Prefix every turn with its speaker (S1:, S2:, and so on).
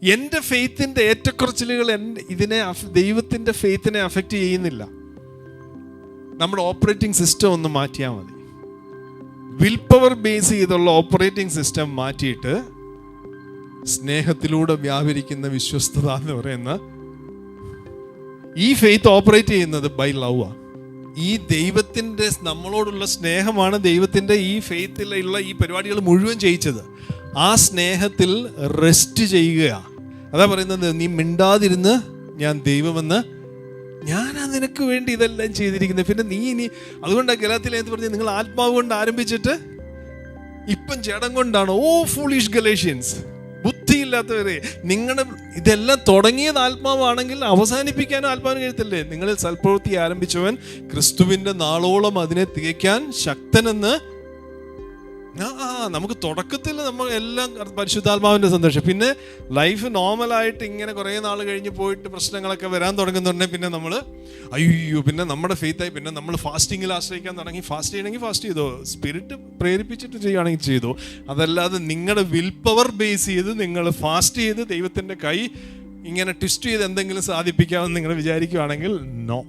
S1: എൻ്റെ ഫെയ്ത്തിൻ്റെ ഏറ്റക്കുറച്ചിലുകൾ ദൈവത്തിൻ്റെ ഫെയ്ത്തിനെ അഫക്റ്റ് ചെയ്യുന്നില്ല. നമ്മുടെ ഓപ്പറേറ്റിംഗ് സിസ്റ്റം ഒന്ന് മാറ്റിയാൽ മതി. വിൽ പവർ ബേസ് ചെയ്തുള്ള ഓപ്പറേറ്റിംഗ് സിസ്റ്റം മാറ്റിയിട്ട് സ്നേഹത്തിലൂടെ വ്യാപരിക്കുന്ന വിശ്വസ്തത എന്ന് പറയുന്ന ഈ ഫെയ്ത്ത് ഓപ്പറേറ്റ് ചെയ്യുന്നത് ബൈ ലവ് ആണ്. ഈ ദൈവത്തിൻ്റെ നമ്മളോടുള്ള സ്നേഹമാണ് ദൈവത്തിൻ്റെ ഈ ഫെയ്ത്തിലുള്ള ഈ പരിപാടികൾ മുഴുവൻ ചെയ്യിച്ചത്. ആ സ്നേഹത്തിൽ റെസ്റ്റ് ചെയ്യുക. അതാ പറയുന്നത്, നീ മിണ്ടാതിരുന്ന് ഞാൻ ദൈവമെന്ന്, ഞാനാ നിനക്ക് വേണ്ടി ഇതെല്ലാം ചെയ്തിരിക്കുന്നത്. പിന്നെ നീ ഇനി അതുകൊണ്ടാണ് ഗലാത്യലേഖനത്തിൽ പറഞ്ഞത്, നിങ്ങൾ ആത്മാവ് കൊണ്ട് ആരംഭിച്ചിട്ട് ഇപ്പം ജഡം കൊണ്ടാണ്. ഓ ഫൂളിഷ് ഗലേഷ്യൻസ്, ബുദ്ധിയില്ലാത്തവരെ, നിങ്ങളുടെ ഇതെല്ലാം തുടങ്ങിയത് ആത്മാവാണെങ്കിൽ അവസാനിപ്പിക്കാനും ആത്മാവിന് കഴിയത്തില്ലേ? നിങ്ങളിൽ സൽപ്രവൃത്തി ആരംഭിച്ചവൻ ക്രിസ്തുവിൻ്റെ നാളോളം അതിനെ തികയ്ക്കാൻ ശക്തനെന്ന്. നമുക്ക് തുടക്കത്തിൽ നമ്മൾ എല്ലാം പരിശുദ്ധാത്മാവിൻ്റെ സന്തോഷം. പിന്നെ ലൈഫ് നോർമലായിട്ട് ഇങ്ങനെ കുറേ നാൾ കഴിഞ്ഞ് പോയിട്ട് പ്രശ്നങ്ങളൊക്കെ വരാൻ തുടങ്ങുന്നുണ്ടെങ്കിൽ പിന്നെ നമ്മൾ അയ്യോ, പിന്നെ നമ്മുടെ ഫെയ്ത്തായി പിന്നെ നമ്മൾ ഫാസ്റ്റിങ്ങിൽ ആശ്രയിക്കാൻ തുടങ്ങി. ഫാസ്റ്റ് ചെയ്യണമെങ്കിൽ ഫാസ്റ്റ് ചെയ്തോ, സ്പിരിറ്റ് പ്രേരിപ്പിച്ചിട്ട് ചെയ്യുകയാണെങ്കിൽ ചെയ്തോ. അതല്ലാതെ നിങ്ങളുടെ വിൽ പവർ ബേസ് ചെയ്ത് നിങ്ങൾ ഫാസ്റ്റ് ചെയ്ത് ദൈവത്തിൻ്റെ കൈ ഇങ്ങനെ ട്വിസ്റ്റ് ചെയ്ത് എന്തെങ്കിലും സാധിപ്പിക്കാമെന്ന് നിങ്ങൾ വിചാരിക്കുകയാണെങ്കിൽ നോ.